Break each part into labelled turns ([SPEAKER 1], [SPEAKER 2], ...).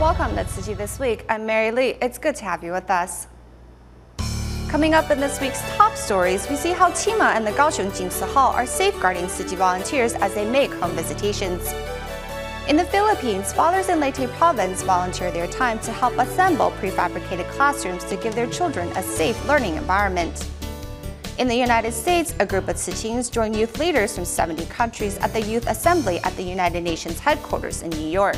[SPEAKER 1] Welcome to Tzu Chi This Week. I'm Mary Lee. It's good to have you with us. Coming up in this week's top stories, we see how TIMA and the Kaohsiung Jing Si Hall are safeguarding Tzu Chi volunteers as they make home visitations. In the Philippines, fathers in Leyte Province volunteer their time to help assemble prefabricated classrooms to give their children a safe learning environment. In the United States, a group of Tzu Chings joined youth leaders from 70 countries at the Youth Assembly at the United Nations headquarters in New York.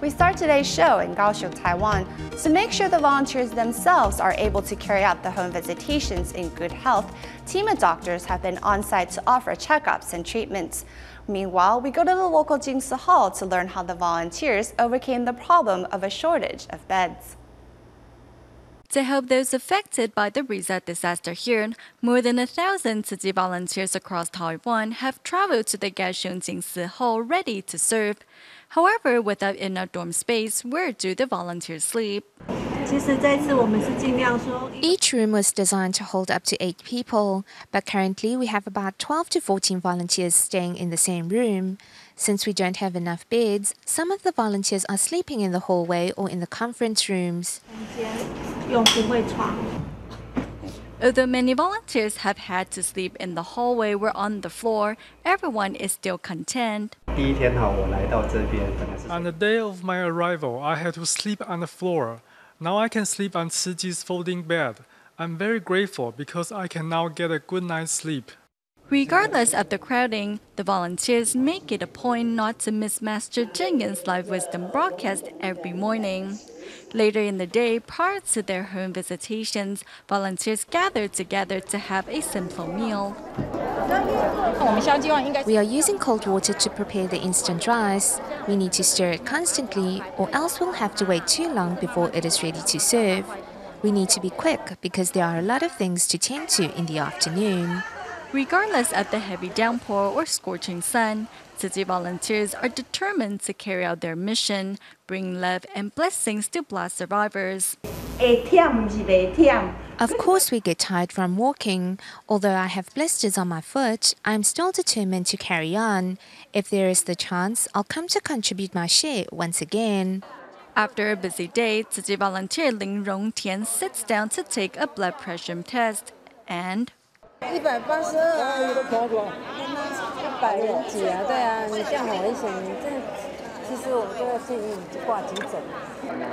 [SPEAKER 1] We start today's show in Kaohsiung, Taiwan. To make sure the volunteers themselves are able to carry out the home visitations in good health, TIMA doctors have been on site to offer checkups and treatments. Meanwhile, we go to the local Jing Si Hall to learn how the volunteers overcame the problem of a shortage of beds.
[SPEAKER 2] To help those affected by the recent disaster here, more than 1,000 Tzu Chi volunteers across Taiwan have traveled to the Kaohsiung Jing Si Hall ready to serve. However, without enough dorm space, where do the volunteers sleep?
[SPEAKER 3] Each room was designed to hold up to 8 people, but currently we have about 12 to 14 volunteers staying in the same room. Since we don't have enough beds, some of the volunteers are sleeping in the hallway or in the conference rooms.
[SPEAKER 2] Although many volunteers have had to sleep in the hallway or on the floor, everyone is still content.
[SPEAKER 4] On the day of my arrival, I had to sleep on the floor. Now I can sleep on Tzu Chi's folding bed. I'm very grateful because I can now get a good night's sleep.
[SPEAKER 2] Regardless of the crowding, the volunteers make it a point not to miss Master Zhengen's live wisdom broadcast every morning. Later in the day, prior to their home visitations, volunteers gather together to have a simple meal.
[SPEAKER 3] We are using cold water to prepare the instant rice. We need to stir it constantly, or else we'll have to wait too long before it is ready to serve. We need to be quick because there are a lot of things to tend to in the afternoon.
[SPEAKER 2] Regardless of the heavy downpour or scorching sun, Tzu Chi volunteers are determined to carry out their mission, bring love and blessings to blast survivors.
[SPEAKER 3] Of course we get tired from walking. Although I have blisters on my foot, I'm still determined to carry on. If there is the chance, I'll come to contribute my share once again.
[SPEAKER 2] After a busy day, Tzu Chi volunteer Ling Rongtian sits down to take a blood pressure test and
[SPEAKER 5] 182，100人几啊？对啊，你这样很危险。你这，其实我就要建议你挂急诊。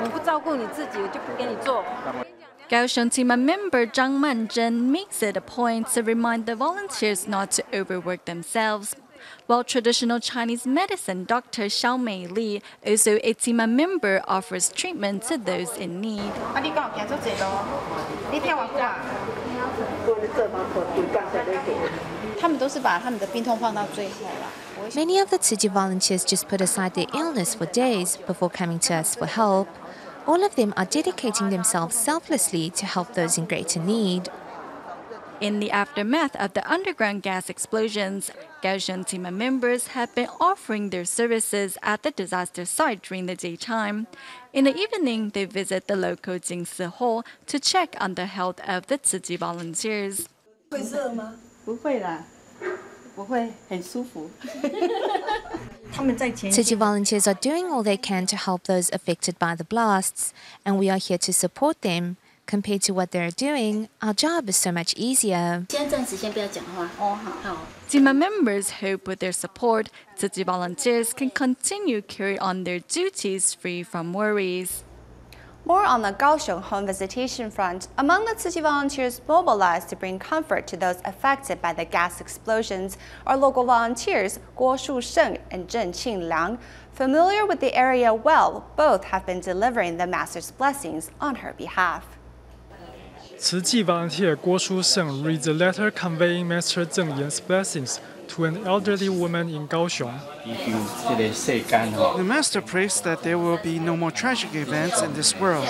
[SPEAKER 5] 你不照顾你自己，我就不给你做。
[SPEAKER 2] Kaohsiung TIMA member Zhang Manzhen makes it a point to remind the volunteers not to overwork themselves. While traditional Chinese medicine Dr. Xiao Mei Li, also a TIMA member, offers treatment to those in need.
[SPEAKER 3] Many of the Tzu Chi volunteers just put aside their illness for days before coming to us for help. All of them are dedicating themselves selflessly to help those in greater need.
[SPEAKER 2] In the aftermath of the underground gas explosions, Kaohsiung TIMA members have been offering their services at the disaster site during the daytime. In the evening, they visit the local Jing Si Hall to check on the health of the Tzu Chi volunteers.
[SPEAKER 3] Tzu Chi volunteers are doing all they can to help those affected by the blasts, and we are here to support them. Compared to what they're doing, our job is so much easier.
[SPEAKER 2] TIMA members hope with their support, Tzu Chi volunteers can continue carry on their duties free from worries.
[SPEAKER 1] More on the Kaohsiung home visitation front. Among the Tzu Chi volunteers mobilized to bring comfort to those affected by the gas explosions are local volunteers Guo Sheng and Zhen Qingliang. Familiar with the area well, both have been delivering the Master's blessings on her behalf.
[SPEAKER 4] Tzu Chi volunteer Guo Sheng reads a letter conveying Master Zheng Yan's blessings to an elderly woman in Kaohsiung.
[SPEAKER 6] The Master prays that there will be no more tragic events in this world.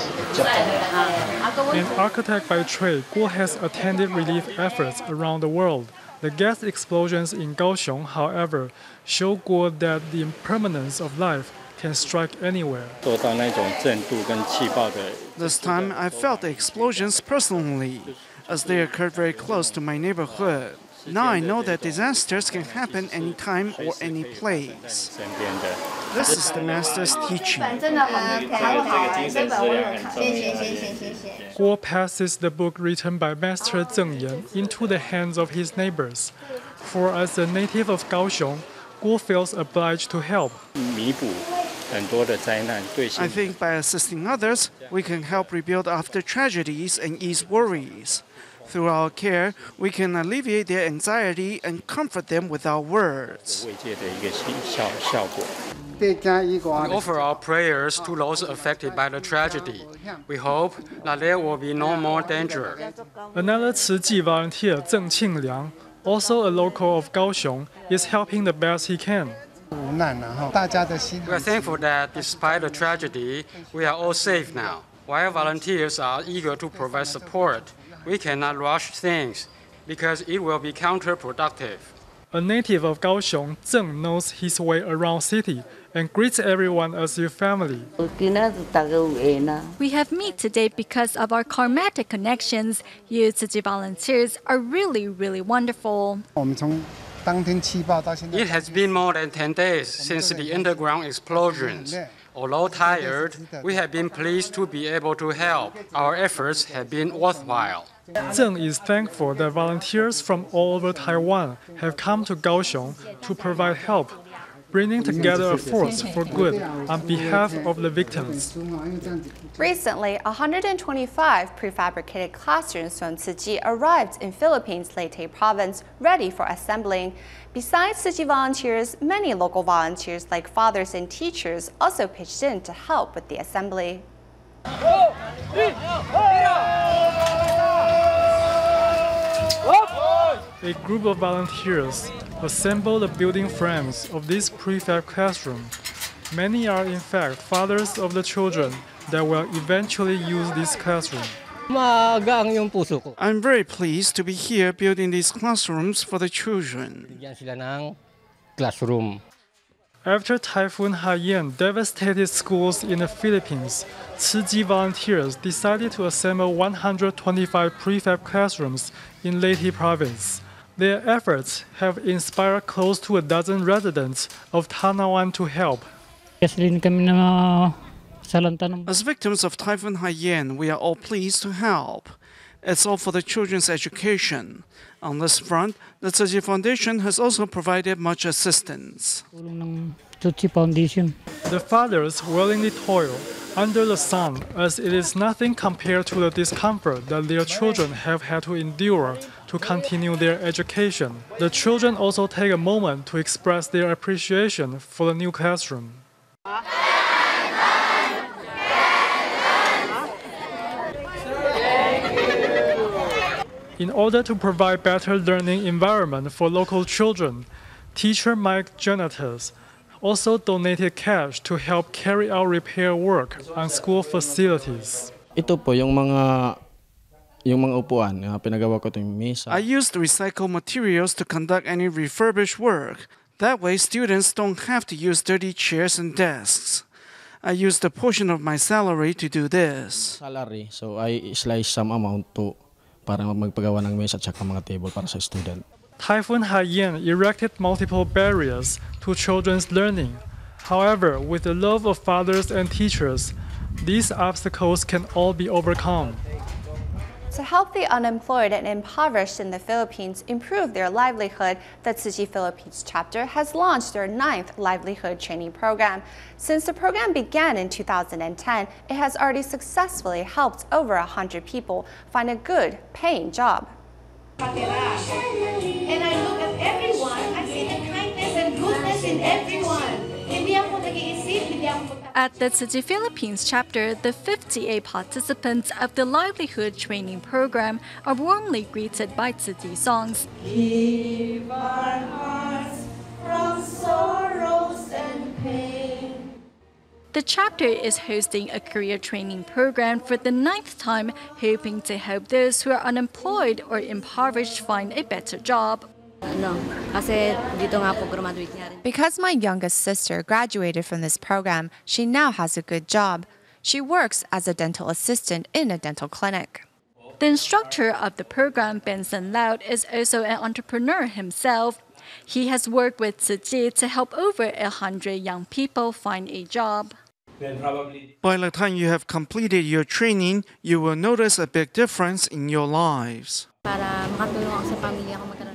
[SPEAKER 4] An architect by trade, Guo has attended relief efforts around the world. The gas explosions in Kaohsiung, however, show Guo that the impermanence of life can strike anywhere.
[SPEAKER 6] This time I felt the explosions personally. as they occurred very close to my neighborhood. Now I know that disasters can happen anytime or any place. This is the master's teaching.
[SPEAKER 4] Guo passes the book written by Master Zeng Yan into the hands of his neighbors. For as a native of Kaohsiung, Guo feels obliged to help.
[SPEAKER 6] I think by assisting others, we can help rebuild after tragedies and ease worries. Through our care, we can alleviate their anxiety and comfort them with our words.
[SPEAKER 7] We offer our prayers to those affected by the tragedy. We hope that there will be no more danger.
[SPEAKER 4] Another Tzu Chi volunteer, Zeng Qingliang, also a local of Kaohsiung, is helping the best he can.
[SPEAKER 7] We are thankful that despite the tragedy, we are all safe now. While volunteers are eager to provide support, we cannot rush things because it will be counterproductive.
[SPEAKER 4] A native of Kaohsiung, Zeng knows his way around city and greets everyone as your family.
[SPEAKER 2] We have met today because of our karmatic connections. You Tzu Chi volunteers are really, really wonderful.
[SPEAKER 7] It has been more than 10 days since the underground explosions. Although tired, we have been pleased to be able to help. Our efforts have been worthwhile.
[SPEAKER 4] Zeng is thankful that volunteers from all over Taiwan have come to Kaohsiung to provide help, bringing together a force for good on behalf of the victims.
[SPEAKER 1] Recently, 125 prefabricated classrooms from Tzu Chi arrived in Philippines' Leyte Province, ready for assembling. Besides Tzu Chi volunteers, many local volunteers like fathers and teachers also pitched in to help with the assembly.
[SPEAKER 4] A group of volunteers assembled the building frames of this prefab classroom. Many are in fact fathers of the children that will eventually use this classroom.
[SPEAKER 6] I'm very pleased to be here building these classrooms for the children.
[SPEAKER 4] After Typhoon Haiyan devastated schools in the Philippines, Tzu Chi volunteers decided to assemble 125 prefab classrooms in Leyte Province. Their efforts have inspired close to a dozen residents of Tanawan to help.
[SPEAKER 6] As victims of Typhoon Haiyan, we are all pleased to help. It's all for the children's education. On this front, the Tzu Chi Foundation has also provided much assistance.
[SPEAKER 4] The fathers willingly toil under the sun, as it is nothing compared to the discomfort that their children have had to endure to continue their education. The children also take a moment to express their appreciation for the new classroom. In order to provide better learning environment for local children, teacher Mike Janatas also donated cash to help carry out repair work on school facilities.
[SPEAKER 6] I used recycled materials to conduct any refurbished work. That way students don't have to use dirty chairs and desks. I used a portion of my salary to do this.
[SPEAKER 8] So I slice some amount to para magpagawa ng mesa at saka mga table para sa student.
[SPEAKER 4] Typhoon Haiyan erected multiple barriers to children's learning. However, with the love of fathers and teachers, these obstacles can all be overcome.
[SPEAKER 1] To help the unemployed and impoverished in the Philippines improve their livelihood, the Tzu Chi Philippines chapter has launched their 9th livelihood training program. Since the program began in 2010, it has already successfully helped over 100 people find a good, paying job.
[SPEAKER 9] And I look at everyone, I see the kindness and goodness in everyone.
[SPEAKER 2] At the Tzu Chi Philippines chapter, the 58 participants of the livelihood training program are warmly greeted by Tzu Chi songs.
[SPEAKER 9] Keep our hearts from sorrows and pain.
[SPEAKER 2] The chapter is hosting a career training program for the 9th time, hoping to help those who are unemployed or impoverished find a better job.
[SPEAKER 3] Because my youngest sister graduated from this program, she now has a good job. She works as a dental assistant in a dental clinic.
[SPEAKER 2] The instructor of the program, Benson Loud, is also an entrepreneur himself. He has worked with Tzu Chi to help over 100 young people find a job.
[SPEAKER 6] By the time you have completed your training, you will notice a big difference in your lives.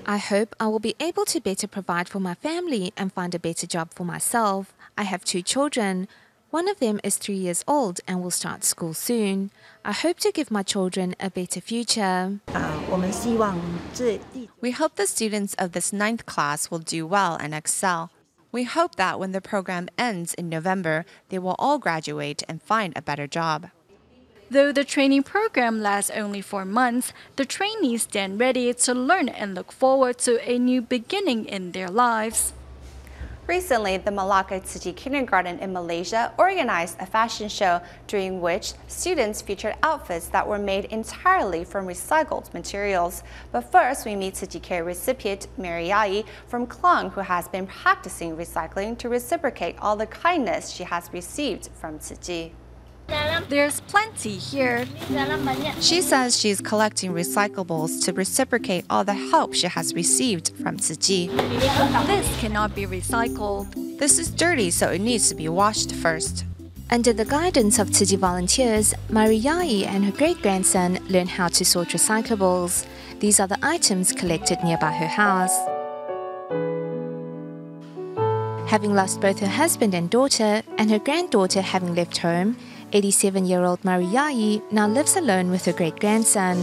[SPEAKER 3] I hope I will be able to better provide for my family and find a better job for myself. I have 2 children. One of them is 3 years old and will start school soon. I hope to give my children a better future.
[SPEAKER 1] We hope the students of this 9th class will do well and excel. We hope that when the program ends in November, they will all graduate and find a better job.
[SPEAKER 2] Though the training program lasts only 4 months, the trainees stand ready to learn and look forward to a new beginning in their lives.
[SPEAKER 1] Recently, the Malacca Tzu Chi Kindergarten in Malaysia organized a fashion show during which students featured outfits that were made entirely from recycled materials. But first, we meet Tzu Chi Care recipient Mary Yai from Klang, who has been practicing recycling to reciprocate all the kindness she has received from Tzu Chi.
[SPEAKER 2] There's plenty here.
[SPEAKER 1] She says she's collecting recyclables to reciprocate all the help she has received from Tzu Chi.
[SPEAKER 2] This cannot be recycled.
[SPEAKER 1] This is dirty, so it needs to be washed first.
[SPEAKER 3] Under the guidance of Tzu Chi volunteers, Mariai and her great-grandson learn how to sort recyclables. These are the items collected nearby her house. Having lost both her husband and daughter, and her granddaughter having left home, 87-year-old Mariai now lives alone with her great-grandson.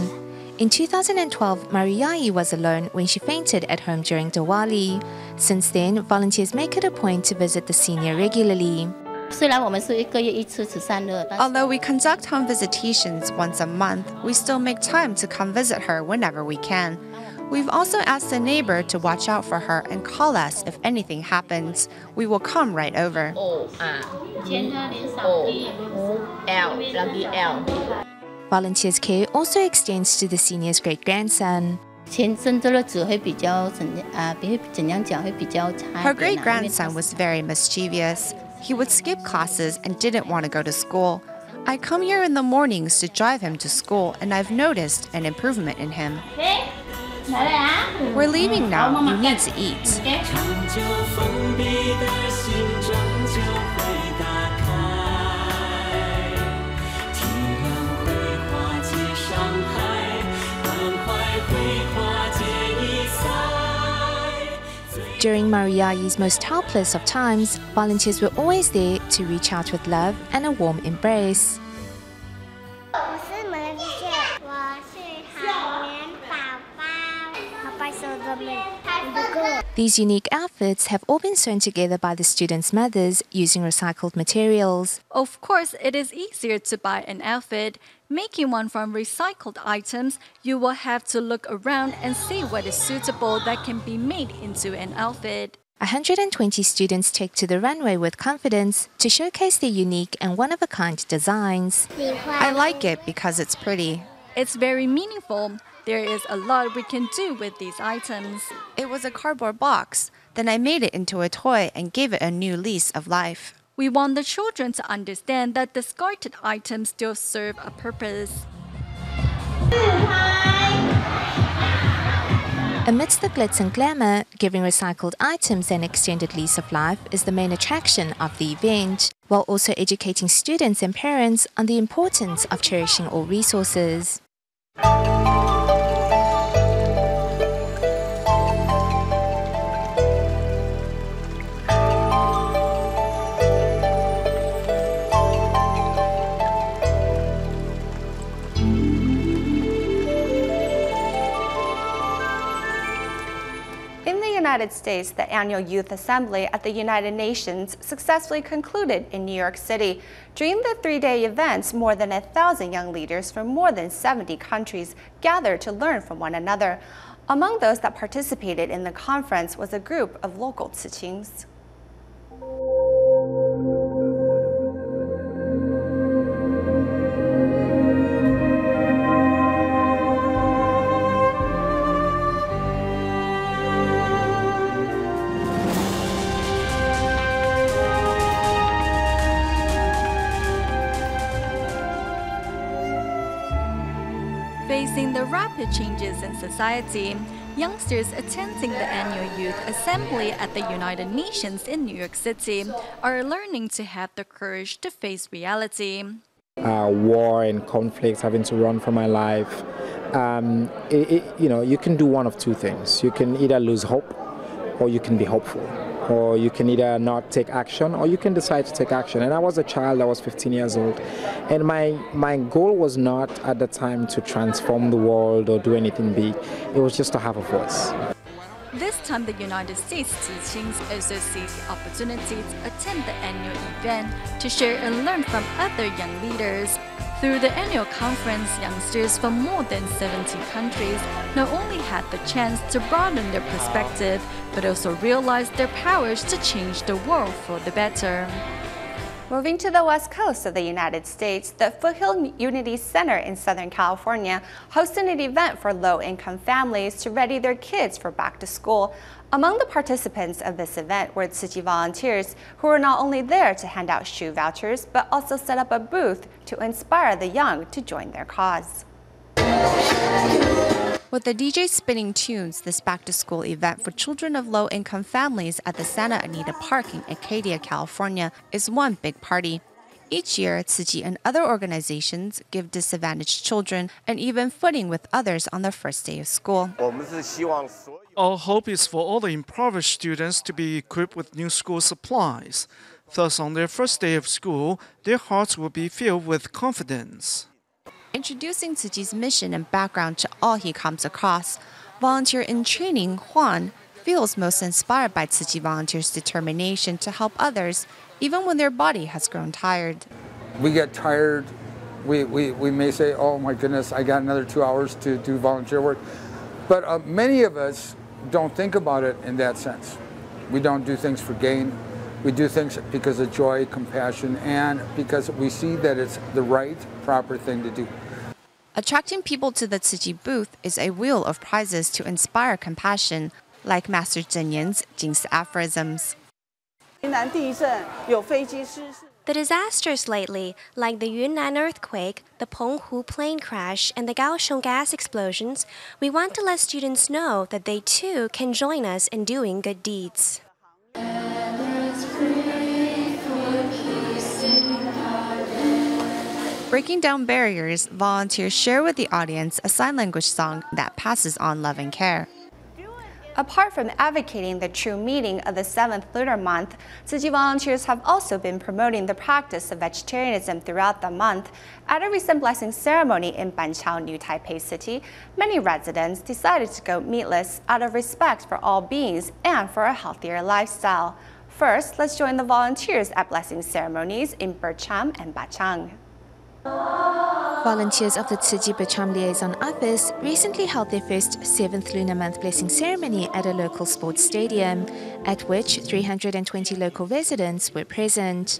[SPEAKER 3] In 2012, Mariai was alone when she fainted at home during Diwali. Since then, volunteers make it a point to visit the senior regularly.
[SPEAKER 1] Although we conduct home visitations once a month, we still make time to come visit her whenever we can. We've also asked a neighbor to watch out for her and call us if anything happens. We will come right over.
[SPEAKER 3] Volunteers' care also extends to the senior's great-grandson.
[SPEAKER 1] Her great-grandson was very mischievous. He would skip classes and didn't want to go to school. I come here in the mornings to drive him to school, and I've noticed an improvement in him. We're leaving now. You need to eat.
[SPEAKER 3] During Mariai's most helpless of times, volunteers were always there to reach out with love and a warm embrace. These unique outfits have all been sewn together by the students' mothers using recycled materials.
[SPEAKER 2] Of course, it is easier to buy an outfit. Making one from recycled items, you will have to look around and see what is suitable that can be made into an outfit.
[SPEAKER 3] 120 students take to the runway with confidence to showcase their unique and one-of-a-kind designs.
[SPEAKER 1] I like it because it's pretty.
[SPEAKER 2] It's very meaningful. There is a lot we can do with these items.
[SPEAKER 1] It was a cardboard box. Then I made it into a toy and gave it a new lease of life.
[SPEAKER 2] We want the children to understand that discarded items still serve a purpose.
[SPEAKER 3] Amidst the glitz and glamour, giving recycled items an extended lease of life is the main attraction of the event, while also educating students and parents on the importance of cherishing all resources.
[SPEAKER 1] United States, the annual Youth Assembly at the United Nations successfully concluded in New York City. During the three-day events, more than 1,000 young leaders from more than 70 countries gathered to learn from one another. Among those that participated in the conference was a group of local Tzu Chings.
[SPEAKER 2] Facing rapid changes in society, youngsters attending the annual Youth Assembly at the United Nations in New York City are learning to have the courage to face reality.
[SPEAKER 10] War and conflicts, having to run for my life. You can do one of two things. You can either lose hope or you can be hopeful. Or you can either not take action or you can decide to take action. And I was a child, I was 15 years old. And my goal was not at the time to transform the world or do anything big. It was just to have a voice.
[SPEAKER 2] This time, the United States Tzu Chings also seized the opportunity to attend the annual event to share and learn from other young leaders. Through the annual conference, youngsters from more than 70 countries not only had the chance to broaden their perspective, but also realized their powers to change the world for the better.
[SPEAKER 1] Moving to the west coast of the United States, the Foothill Unity Center in Southern California hosted an event for low-income families to ready their kids for back to school. Among the participants of this event were Tzu Chi volunteers who were not only there to hand out shoe vouchers, but also set up a booth to inspire the young to join their cause. With the DJ spinning tunes, this back-to-school event for children of low-income families at the Santa Anita Park in Acadia, California, is one big party. Each year, Tzu Chi and other organizations give disadvantaged children an even footing with others on their first day of school.
[SPEAKER 6] Our hope is for all the impoverished students to be equipped with new school supplies. Thus, on their first day of school, their hearts will be filled with confidence.
[SPEAKER 1] Introducing Tzu Chi's mission and background to all he comes across, volunteer in training Juan feels most inspired by Tzu Chi volunteers' determination to help others, even when their body has grown tired.
[SPEAKER 11] We get tired. We may say, oh my goodness, I got another 2 hours to do volunteer work. But many of us don't think about it in that sense. We don't do things for gain. We do things because of joy, compassion, and because we see that it's the right, proper thing to do.
[SPEAKER 1] Attracting people to the Tzu Chi booth is a wheel of prizes to inspire compassion, like Master Zhen Yan's Jing's aphorisms.
[SPEAKER 12] The disasters lately, like the Yunnan earthquake, the Penghu plane crash, and the Kaohsiung gas explosions, we want to let students know that they too can join us in doing good deeds. Breaking down barriers, volunteers share with the audience a sign language song that passes on love and care. Apart from advocating the true meaning of the 7th lunar month, Tzu Chi volunteers have also been promoting the practice of vegetarianism throughout the month. At a recent blessing ceremony in Banqiao, New Taipei City, many residents decided to go meatless out of respect for all beings and for a healthier lifestyle. First, let's join the volunteers at blessing ceremonies in Bercham and Bachang.
[SPEAKER 3] Volunteers of the Tzu Chi Bercham Liaison Office recently held their first 7th Lunar Month blessing ceremony at a local sports stadium, at which 320 local residents were present.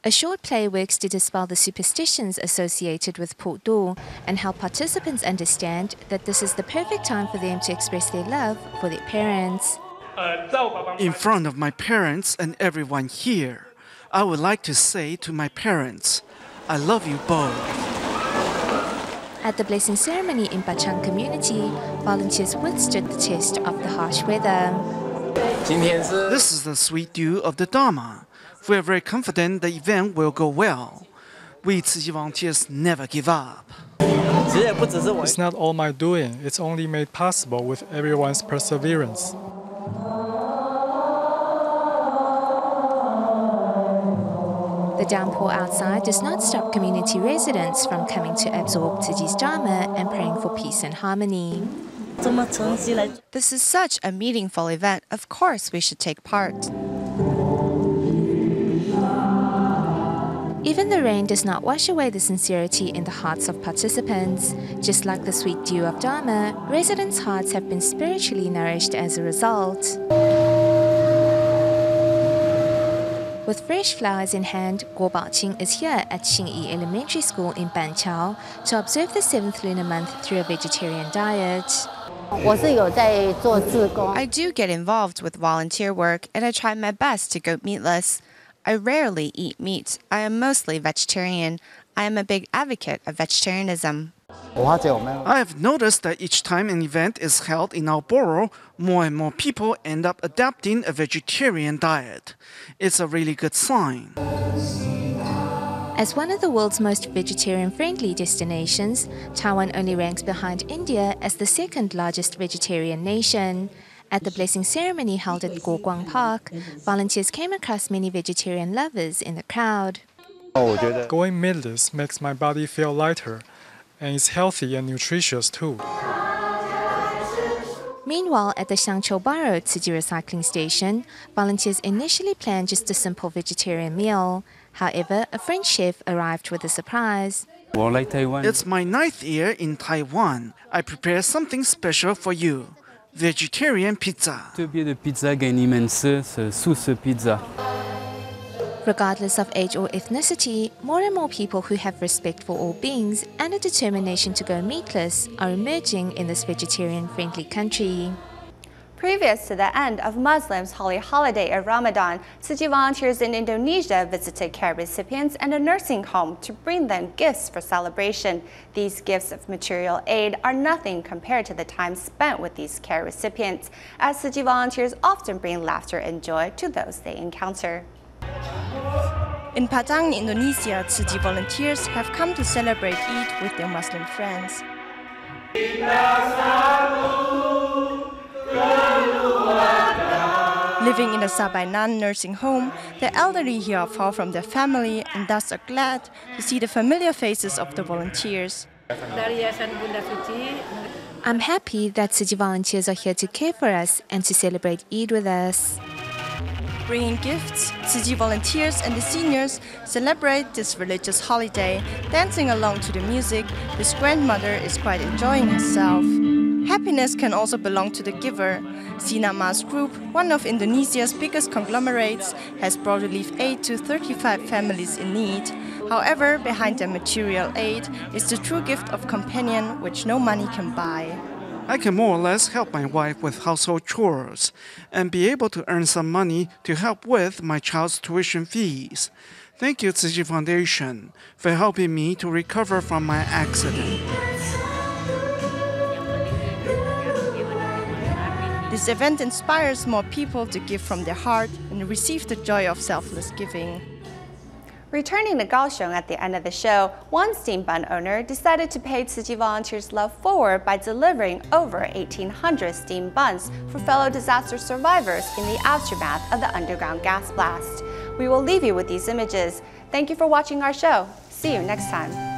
[SPEAKER 3] A short play works to dispel the superstitions associated with Port Do and help participants understand that this is the perfect time for them to express their love for their parents.
[SPEAKER 6] In front of my parents and everyone here, I would like to say to my parents, I love you both.
[SPEAKER 3] At the blessing ceremony in Bachang community, volunteers withstood the test of the harsh weather.
[SPEAKER 6] This is the sweet dew of the Dharma. We are very confident the event will go well. We Tzu Chi volunteers never give up.
[SPEAKER 4] It's not all my doing, it's only made possible with everyone's perseverance.
[SPEAKER 3] The downpour outside does not stop community residents from coming to absorb Tzu Chi's Dharma and praying for peace and harmony.
[SPEAKER 1] This is such a meaningful event. Of course, we should take part.
[SPEAKER 3] Even the rain does not wash away the sincerity in the hearts of participants. Just like the sweet dew of Dharma, residents' hearts have been spiritually nourished as a result. With fresh flowers in hand, Guo Baoqing is here at Xingyi Elementary School in Banqiao to observe the 7th lunar month through a vegetarian diet.
[SPEAKER 1] I do get involved with volunteer work and I try my best to go meatless. I rarely eat meat. I am mostly vegetarian.
[SPEAKER 12] I am a big advocate of vegetarianism.
[SPEAKER 6] I have noticed that each time an event is held in our borough, more and more people end up adopting a vegetarian diet. It's a really good sign.
[SPEAKER 3] As one of the world's most vegetarian-friendly destinations, Taiwan only ranks behind India as the second largest vegetarian nation. At the blessing ceremony held at Guoguang Park, volunteers came across many vegetarian lovers in the crowd.
[SPEAKER 4] Going meatless makes my body feel lighter, and it's healthy and nutritious too.
[SPEAKER 3] Meanwhile, at the Xiangqiu Baro Tzu Chi recycling station, volunteers initially planned just a simple vegetarian meal. However, a French chef arrived with a surprise.
[SPEAKER 6] It's my 9th year in Taiwan. I prepared something special for you. Vegetarian pizza.
[SPEAKER 3] Regardless of age or ethnicity, more and more people who have respect for all beings and a determination to go meatless are emerging in this vegetarian-friendly country.
[SPEAKER 1] Previous to the end of Muslims' holy holiday of Ramadan, Tzu Chi volunteers in Indonesia visited care recipients and a nursing home to bring them gifts for celebration. These gifts of material aid are nothing compared to the time spent with these care recipients, as Tzu Chi volunteers often bring laughter and joy to those they encounter.
[SPEAKER 2] In Padang, Indonesia, Tzu Chi volunteers have come to celebrate Eid with their Muslim friends. Living in a Sabainan nursing home, the elderly here are far from their family and thus are glad to see the familiar faces of the volunteers.
[SPEAKER 3] I'm happy that Tzu Chi volunteers are here to care for us and to celebrate Eid with us.
[SPEAKER 2] Bringing gifts, Tzu Chi volunteers and the seniors celebrate this religious holiday, dancing along to the music. This grandmother is quite enjoying herself. Happiness can also belong to the giver. Sinama's group, one of Indonesia's biggest conglomerates, has brought relief aid to 35 families in need. However, behind their material aid is the true gift of companion which no money can buy.
[SPEAKER 6] I can more or less help my wife with household chores and be able to earn some money to help with my child's tuition fees. Thank you, Tzu Chi Foundation, for helping me to recover from my accident.
[SPEAKER 2] This event inspires more people to give from their heart and receive the joy of selfless giving.
[SPEAKER 1] Returning to Kaohsiung at the end of the show, one steam bun owner decided to pay Tzu Chi volunteers love forward by delivering over 1,800 steam buns for fellow disaster survivors in the aftermath of the underground gas blast. We will leave you with these images. Thank you for watching our show. See you next time.